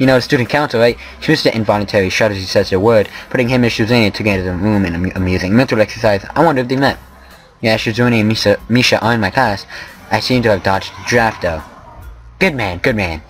You know, the student council, right? She was the involuntary shudder as he says the word, putting him and Shuzune together in the room in an amusing mental exercise. I wonder if they met. Yeah, Shuzune and Misha are in my class. I seem to have dodged the draft, though. Good man, good man.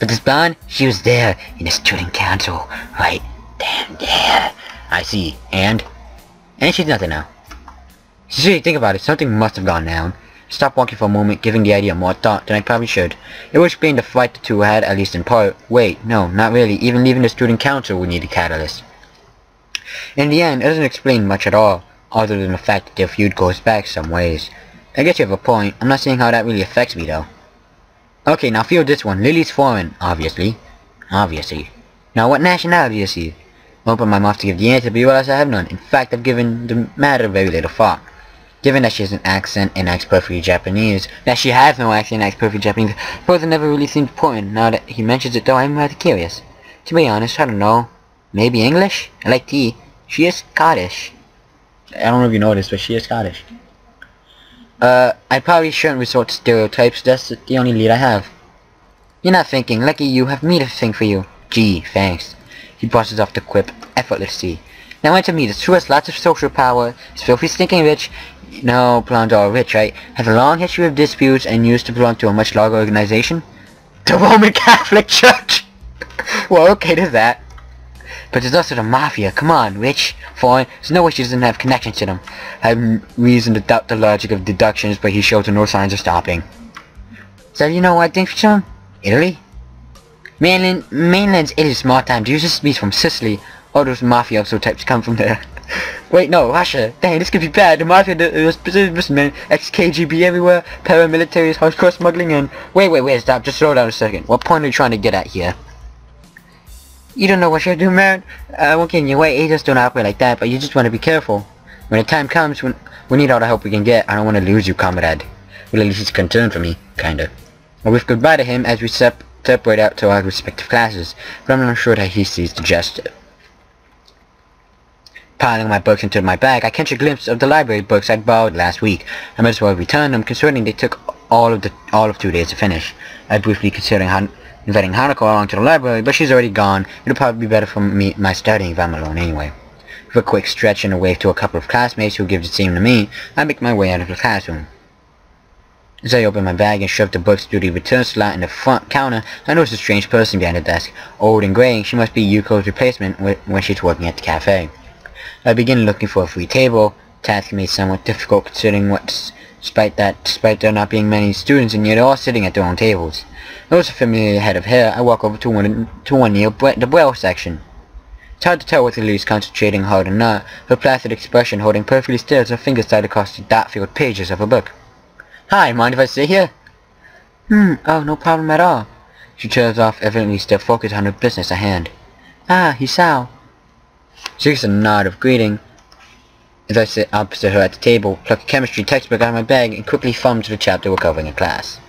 But this blonde, she was there in the student council, right down there. I see. And she's nothing now. See, think about it. Something must have gone down. Stop walking for a moment, giving the idea more thought than I probably should. It would explain the fight the two had, at least in part. Wait, no, not really. Even leaving the student council would need a catalyst. In the end, it doesn't explain much at all, other than the fact that their feud goes back some ways. I guess you have a point. I'm not seeing how that really affects me, though. Okay, now feel this one. Lilly's foreign, obviously. Obviously. Now, what nationality is he? I open my mouth to give the answer, but you realize I have none. In fact, I've given the matter very little thought. Given that she has an accent and acts perfectly Japanese, that she has no accent and acts perfectly Japanese, both never really seemed important. Now that he mentions it though, I'm rather curious. To be honest, I don't know. Maybe English? I like tea. She is Scottish. I don't know if you know this, but she is Scottish. I probably shouldn't resort to stereotypes, that's the only lead I have. You're not thinking, lucky you, have me to think for you. Gee, thanks. He brushes off the quip, effortlessly. Now enter me, the true has lots of social power, is filthy stinking rich. No, blondes are rich, right? Has a long history of disputes and used to belong to a much larger organization. The Roman Catholic Church! Well, okay, there's that. But there's also the Mafia. Come on, rich, foreign. There's no way she doesn't have connection to them. I have reason to doubt the logic of deductions, but he shows no signs of stopping. So you know what I think for some? Italy? Mainland's Italy's small time. Do you just be from Sicily? All those mafioso types come from there. Wait, no, Russia. Dang, this could be bad. The mafia, man, ex-KGB everywhere, paramilitaries, hardcore smuggling, and... Wait, stop. Just slow down a second. What point are you trying to get at here? You don't know what you're doing, man. I won't get in your way. Agents don't operate like that, but you just want to be careful. When the time comes, we need all the help we can get. I don't want to lose you, comrade. Well, at least he's concerned for me, kinda. I wave goodbye to him as we separate out to our respective classes, but I'm not sure that he sees the gesture. Piling my books into my bag, I catch a glimpse of the library books I'd borrowed last week. I might as well return them, considering they took all of 2 days to finish. I briefly considering inviting Hanako along to the library, but she's already gone. It'll probably be better for my studying if I'm alone anyway. With a quick stretch and a wave to a couple of classmates who give the same to me, I make my way out of the classroom. As I open my bag and shove the books through the return slot in the front counter, I notice a strange person behind the desk. Old and grey, she must be Yuko's replacement when she's working at the cafe. I begin looking for a free table, task made somewhat difficult considering despite there not being many students and yet all sitting at their own tables. I notice a familiar head of hair. I walk over to one near the brow section. It's hard to tell whether Lilly's concentrating hard or not, her placid expression holding perfectly still as her fingers slide across the dot-filled pages of a book. Hi, mind if I sit here? Oh, no problem at all. She trails off, evidently still focused on her business at hand. Ah, Hisao. She gives a nod of greeting as I sit opposite her at the table, pluck a chemistry textbook out of my bag, and quickly thumb to the chapter we're covering in class.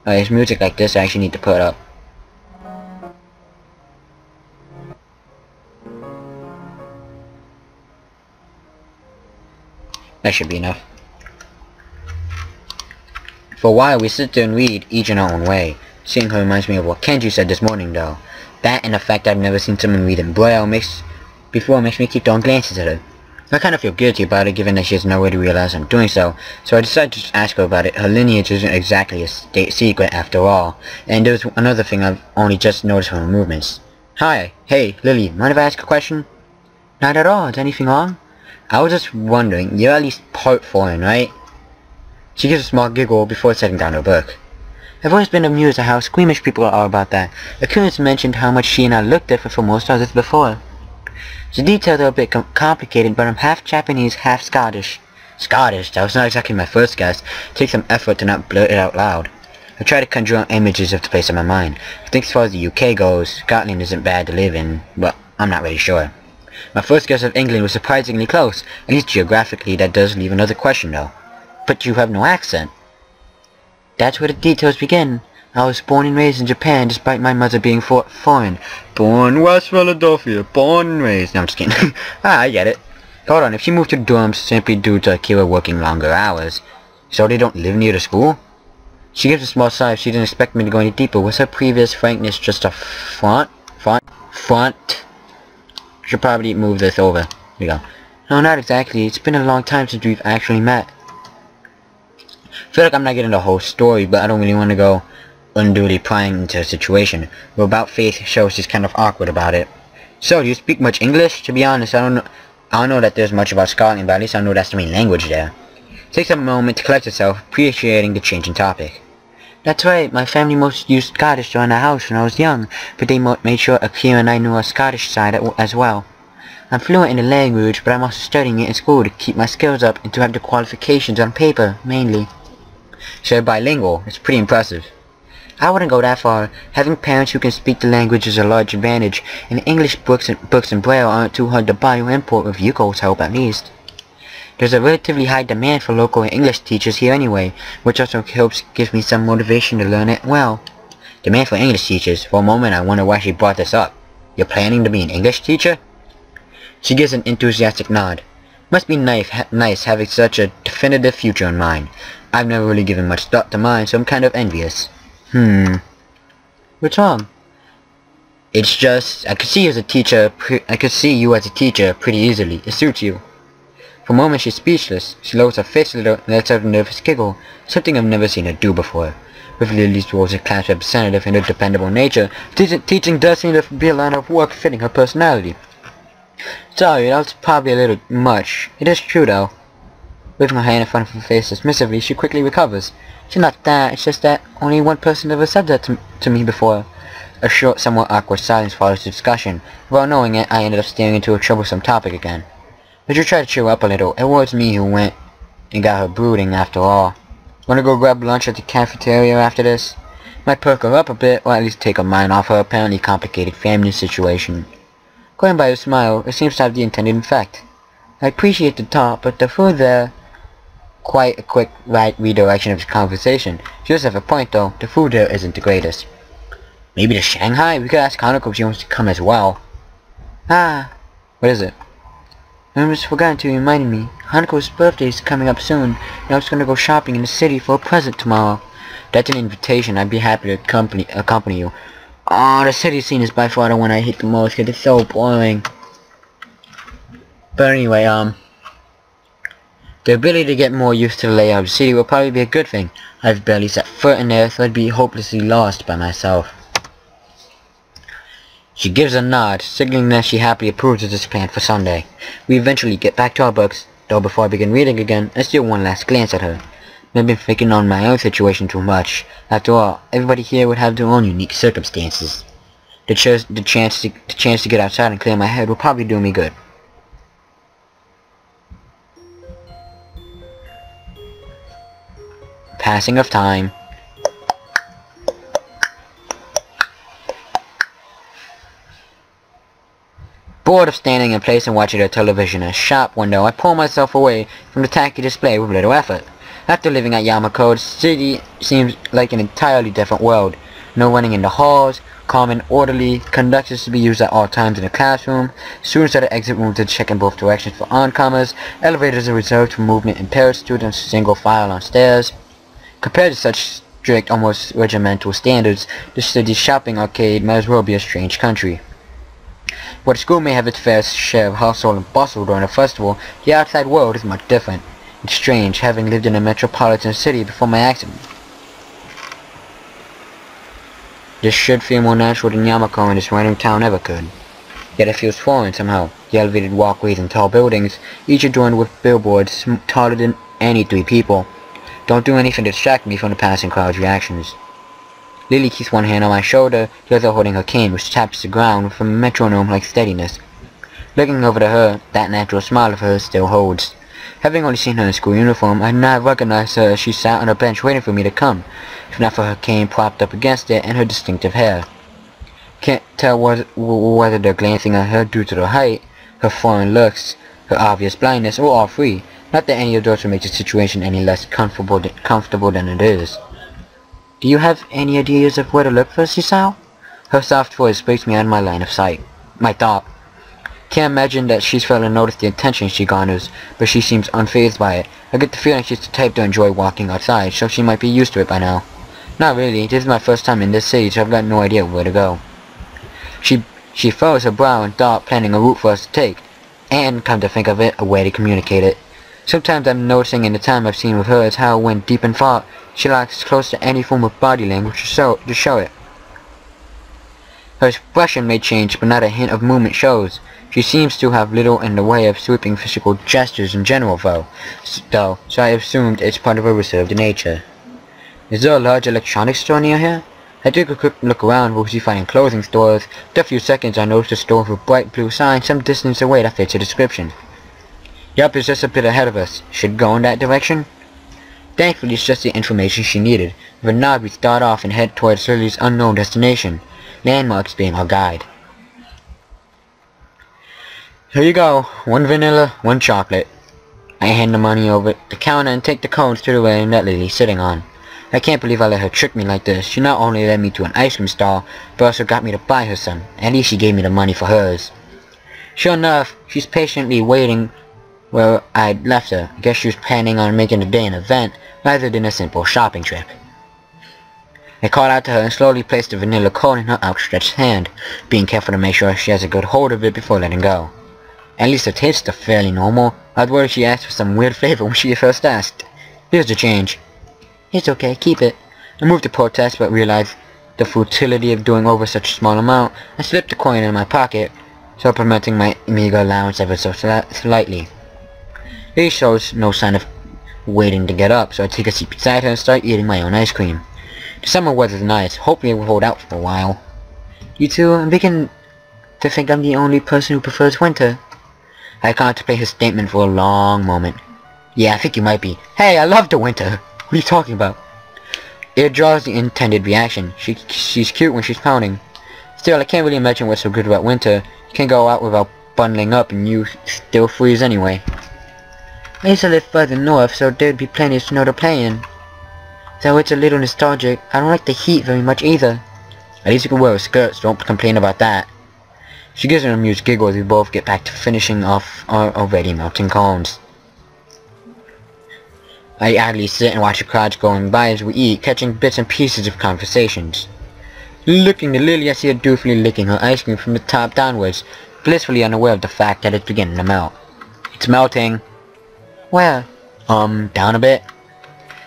There's music like this I actually need to put up. That should be enough. For a while we sit there and read, each in our own way. Seeing her reminds me of what Kenji said this morning though. That and the fact I've never seen someone read in Braille makes me keep throwing glances at her. I kind of feel guilty about it given that she has no way to realize I'm doing so I decided to just ask her about it. Her lineage isn't exactly a state secret after all. And there's another thing I've only just noticed from her movements. Hi, hey, Lilly, mind if I ask a question? Not at all, is anything wrong? I was just wondering, you're at least part foreign, right? She gives a small giggle before setting down her book. I've always been amused at how squeamish people are about that. Akira's mentioned how much she and I look different from most others before. The details are a bit complicated, but I'm half Japanese, half Scottish. Scottish? That was not exactly my first guess. It takes some effort to not blurt it out loud. I try to conjure up images of the place in my mind. I think as far as the UK goes, Scotland isn't bad to live in, but I'm not really sure. My first guess of England was surprisingly close. At least geographically, that does leave another question though. But you have no accent. That's where the details begin. I was born and raised in Japan despite my mother being foreign. Born West Philadelphia, born and raised. No, I'm just kidding. I get it. Hold on, if she moved to the dorms simply due to Akira working longer hours, so they don't live near the school? She gives a small sigh. She didn't expect me to go any deeper. Was her previous frankness just a front? Should probably move this over. Here we go. No, not exactly. It's been a long time since we've actually met. I feel like I'm not getting the whole story, but I don't really want to go unduly prying into a situation. But about Faith shows she's kind of awkward about it. So, do you speak much English? To be honest, I don't know that there's much about Scotland, but at least I know that's the main language there. Takes a moment to collect herself, appreciating the change in topic. That's right, my family most used Scottish around the house when I was young, but they made sure Akira and I knew our Scottish side as well. I'm fluent in the language, but I'm also studying it in school to keep my skills up and to have the qualifications on paper, mainly. So you're bilingual. It's pretty impressive. I wouldn't go that far. Having parents who can speak the language is a large advantage, and English books and Braille aren't too hard to buy or import with Yuko's help at least. There's a relatively high demand for local English teachers here anyway, which also helps give me some motivation to learn it well. Demand for English teachers? For a moment I wonder why she brought this up. You're planning to be an English teacher? She gives an enthusiastic nod. Must be nice having such a definitive future in mind. I've never really given much thought to mine, so I'm kind of envious. What's wrong? It's just, I could see you as a teacher pretty easily. It suits you. For a moment she's speechless. She lowers her face a little and lets out a nervous giggle, something I've never seen her do before. With Lilly's role as a class representative and her dependable nature, teaching does seem to be a line of work fitting her personality. Sorry, that was probably a little much. It is true though. Waving her hand in front of her face dismissively, she quickly recovers. It's not that, it's just that only one person ever said that to me before. A short, somewhat awkward silence follows the discussion. Without knowing it, I ended up staring into a troublesome topic again. But you try to cheer her up a little. It was me who went and got her brooding after all. Wanna go grab lunch at the cafeteria after this? Might perk her up a bit, or at least take her mind off her apparently complicated family situation. Going by her smile, it seems to have the intended effect. I appreciate the thought, but the food there... Quite a quick redirection of the conversation. She does have a point though, the food there isn't the greatest. Maybe to Shanghai? We could ask Hanako if she wants to come as well. What is it? I almost forgot to remind me. Hanako's birthday is coming up soon, and I was going to go shopping in the city for a present tomorrow. That's an invitation. I'd be happy to accompany you. The city scene is by far the one I hate the most because it's so boring. But anyway, the ability to get more used to the layout of the city will probably be a good thing. I've barely set foot in there, so I'd be hopelessly lost by myself. She gives a nod, signaling that she happily approves of this plan for Sunday. We eventually get back to our books, though before I begin reading again, I steal one last glance at her. I've been thinking on my own situation too much. After all, everybody here would have their own unique circumstances. The chance to get outside and clear my head will probably do me good. Passing of time. Bored of standing in place and watching the television in a shop window, I pull myself away from the tacky display with little effort. After living at Yamako, the city seems like an entirely different world. No running in the halls, calm and orderly, conductors to be used at all times in the classroom, students at the exit room to check in both directions for oncomers, elevators are reserved for movement impaired students single file on stairs. Compared to such strict, almost regimental standards, the city's shopping arcade might as well be a strange country. Where the school may have its fair share of hustle and bustle during a festival, the outside world is much different. It's strange, having lived in a metropolitan city before my accident. This should feel more natural than Yamako and this random town ever could. Yet it feels foreign somehow. The elevated walkways and tall buildings, each adorned with billboards taller than any 3 people, don't do anything to distract me from the passing crowd's reactions. Lilly keeps one hand on my shoulder, the other holding her cane, which taps the ground with a metronome-like steadiness. Looking over to her, that natural smile of hers still holds. Having only seen her in school uniform, I had not recognized her as she sat on a bench waiting for me to come, if not for her cane propped up against it and her distinctive hair. Can't tell whether they're glancing at her due to her height, her foreign looks, her obvious blindness, or all 3. Not that any of those would make the situation any less comfortable than it is. Do you have any ideas of where to look for Sisao? Her soft voice breaks me out of my line of sight. My thought. Can't imagine that she's failing to notice the attention she garners, but she seems unfazed by it. I get the feeling she's the type to enjoy walking outside, so she might be used to it by now. Not really. This is my first time in this city, so I've got no idea where to go. She furrows her brow and thought, planning a route for us to take. And, come to think of it, a way to communicate it. Sometimes I'm noticing in the time I've seen with her is how, when deep in thought, she lacks close to any form of body language to show it. Her expression may change, but not a hint of movement shows. She seems to have little in the way of sweeping physical gestures in general, though, so I assumed it's part of her reserved nature. Is there a large electronics store near here? I took a quick look around, mostly finding clothing stores. After a few seconds, I noticed a store with a bright blue sign some distance away that fits the description. Yup, it's just a bit ahead of us. Should go in that direction? Thankfully, it's just the information she needed. With a nod, we start off and head towards Lilly's unknown destination. Landmarks being our guide. Here you go. 1 vanilla, 1 chocolate. I hand the money over the counter and take the cones to the room that Lilly's sitting on. I can't believe I let her trick me like this. She not only led me to an ice cream stall, but also got me to buy her some. At least she gave me the money for hers. Sure enough, she's patiently waiting where I'd left her. I guess she was planning on making the day an event, rather than a simple shopping trip. I called out to her and slowly placed the vanilla cone in her outstretched hand, being careful to make sure she has a good hold of it before letting go. At least the tastes are fairly normal. I'd worry she asked for some weird flavor when she first asked. Here's the change. It's okay, keep it. I moved to protest, but realized the futility of doing over such a small amount. I slipped the coin in my pocket, supplementing my meager allowance ever so slightly. He shows no sign of waiting to get up, so I take a seat beside her and start eating my own ice cream. The summer weather's nice. Hopefully it will hold out for a while. You two, I'm beginning to think I'm the only person who prefers winter. I contemplate his statement for a long moment. Yeah, I think you might be. Hey, I love the winter. What are you talking about? It draws the intended reaction. She's cute when she's pouting. Still, I can't really imagine what's so good about winter. You can't go out without bundling up and you still freeze anyway. I used to live further north, so there'd be plenty of snow to play in. Though it's a little nostalgic, I don't like the heat very much either. At least you can wear a skirt, so don't complain about that. She gives an amused giggle as we both get back to finishing off our already melting cones. I idly sit and watch the crowds going by as we eat, catching bits and pieces of conversations. Looking at Lilly, I see her doofully licking her ice cream from the top downwards, blissfully unaware of the fact that it's beginning to melt. It's melting. Where? Down a bit.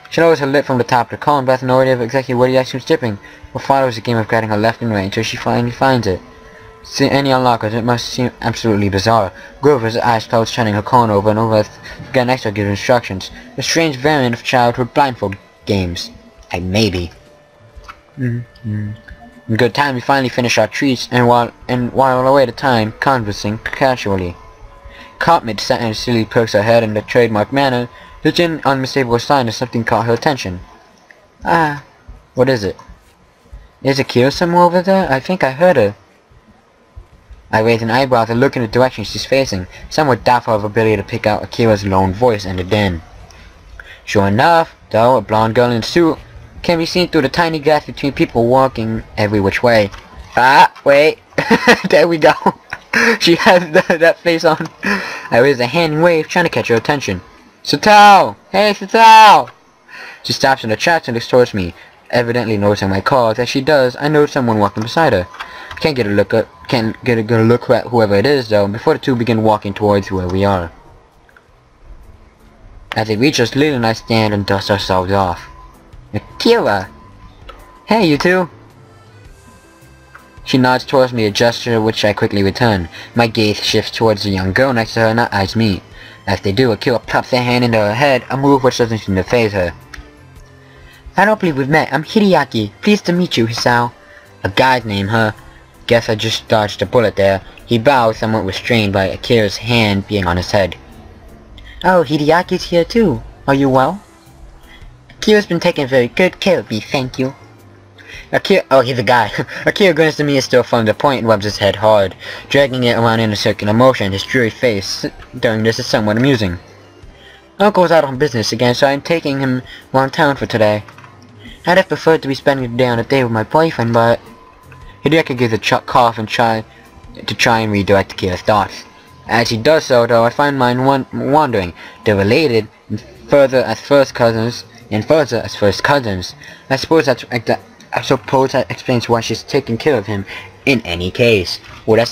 She lowers her lip from the top of the cone, but has no idea of exactly where the ice cream's dipping. What follows a game of guiding her left and right until she finally finds it. See any unlockers, it must seem absolutely bizarre. Grover's eyes closed, turning her cone over and over again next to her gives instructions. A strange variant of childhood blindfold games. Maybe. In good time, we finally finish our treats, and while away the time, conversing casually. Caught mid-sentence, Silly perks her head in the trademark manner. There's an unmistakable sign that something caught her attention. Ah, what is it? Is Akira somewhere over there? I think I heard her. I raise an eyebrow to look in the direction she's facing, somewhat doubtful of her ability to pick out Akira's lone voice in the den. Sure enough, though, a blonde girl in a suit can be seen through the tiny gaps between people walking every which way. Ah, wait. There we go. She has that face on. I raise a hand and wave, trying to catch her attention. Satao! Hey, Satao! She stops in her tracks and looks towards me, evidently noticing my calls. As she does, I notice someone walking beside her. Can't get a good look at whoever it is, though, before the two begin walking towards where we are. As they reach us, Lilly and I stand and dust ourselves off. Akira! Hey, you two! She nods towards me, a gesture which I quickly return. My gaze shifts towards the young girl next to her and our eyes meet. As they do, Akira plops her hand into her head, a move which doesn't seem to faze her. I don't believe we've met. I'm Hideaki. Pleased to meet you, Hisao. A guy's name, huh? Guess I just dodged a bullet there. He bows, somewhat restrained by Akira's hand being on his head. Oh, Hideaki's here too. Are you well? Akira's been taking very good care of me, thank you. Akira, oh, he's a guy. Akira grins to me and still from the point and rubs his head hard, dragging it around in a circular motion. His dreary face during this is somewhat amusing. Uncle's out on business again, so I'm taking him around town for today. I'd have preferred to be spending the day on a date with my boyfriend, but... Hideaki gives a cough and try and redirect Akira's thoughts. As he does so, though, I find mine wandering. They're related, and further as first cousins, And further, as for his cousins, I suppose that explains why she's taking care of him in any case. Well, that's